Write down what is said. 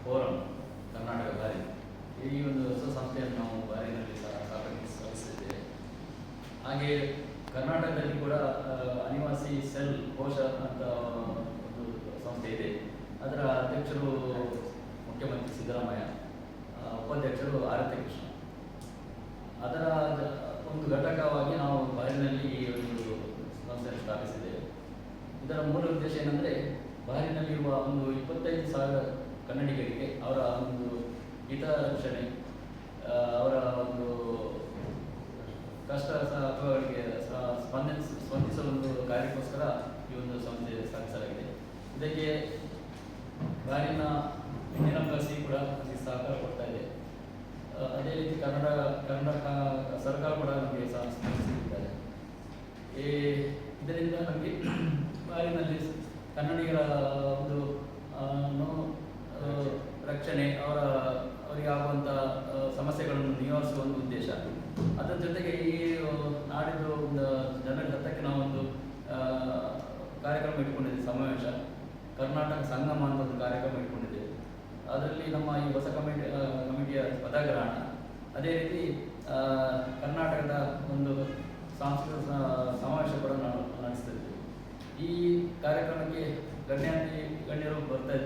Forum Karnataka ಬಾರಿ, ಈ ಒಂದು ಹೊಸ ಸಂಸ್ಥೆಯನ್ನು ನಾವು ಬಾರಿನಲ್ಲಿ ಸ್ಥಾಪಿಸಿದ್ದೇವೆ. ಹಾಗೆ ಕರ್ನಾಟಕದಲ್ಲಿ ಕೂಡ ಅನಿವಾಸಿ ಸೆಲ್ ಕೋಶ ಅಂತ ಒಂದು ಸಂಸ್ಥೆ ಇದೆ. ಅದರ ಅಧ್ಯಕ್ಷರು ಮುಖ್ಯಮಂತ್ರಿ ಸಿದ್ದರಾಮಯ್ಯ, ಉಪಾಧ್ಯಕ್ಷರು ಆರತಿ ಕೃಷ್ಣ. ಅದರ ಒಂದು ಘಟಕವಾಗಿ ನಾವು ಬಾರಿನಲ್ಲಿ ಈ ಒಂದು ಸಂಸ್ಥೆಯನ್ನು ಸ್ಥಾಪಿಸಿದ್ದೇವೆ. ಇದರ ಮೂಲ ಉದ್ದೇಶ ಏನಂದರೆ, ಬಾರಿನಲ್ಲಿರುವ ಒಂದು 25,000 ಕನ್ನಡಿಗರಿಗೆ ಅವರ ಒಂದು ಹಿತರಕ್ಷಣೆ, ಅವರ ಒಂದು ಕಷ್ಟ ಅಥವಾ ಅವರಿಗೆ ಸ್ಪಂದಿಸಲು ಒಂದು ಕಾರ್ಯಕ್ಕೋಸ್ಕರ ಈ ಒಂದು ಸಂಸ್ಥೆ ಸ್ಥಾಪಿಸಲಾಗಿದೆ. ಇದಕ್ಕೆ ಬಾರಿನ ಎಂಜಿನಂಬಸಿ ಕೂಡ ಸಹಕಾರ ಕೊಡ್ತಾ ಇದೆ. ಅದೇ ರೀತಿ ಕರ್ನಾಟಕ ಸರ್ಕಾರ ಕೂಡ ನಮಗೆ ಸಹಕರಿಸಿದ್ದಾರೆ. ಇದರಿಂದ ನಮಗೆ ಬಾರಿನಲ್ಲಿ ಕನ್ನಡಿಗರ ಒಂದು ರಕ್ಷಣೆ, ಅವರಿಗೆ ಆಗುವಂಥ ಸಮಸ್ಯೆಗಳನ್ನು ನಿವಾರಿಸುವ ಒಂದು ಉದ್ದೇಶ. ಅದರ ಜೊತೆಗೆ ಈ ನಾಡಿದ್ದು ಒಂದು ಜನರ ಹತ್ತಕ್ಕೆ ನಾವೊಂದು ಕಾರ್ಯಕ್ರಮ ಇಟ್ಕೊಂಡಿದ್ದೀವಿ, ಸಮಾವೇಶ ಕರ್ನಾಟಕ ಸಂಗಮ ಅಂತ ಒಂದು ಕಾರ್ಯಕ್ರಮ ಇಟ್ಕೊಂಡಿದ್ದೇವೆ. ಅದರಲ್ಲಿ ನಮ್ಮ ಈ ಹೊಸ ಕಮಿಟಿಯ ಪದಗ್ರಹಣ, ಅದೇ ರೀತಿ ಕರ್ನಾಟಕದ ಒಂದು ಸಾಂಸ್ಕೃತಿಕ ಸಮಾವೇಶ ಕೂಡ ನಾವು ನಡೆಸ್ತಿದ್ದೇವೆ. ಈ ಕಾರ್ಯಕ್ರಮಕ್ಕೆ ಗಣ್ಯರು ಬರ್ತಾ ಇದ್ದಾರೆ.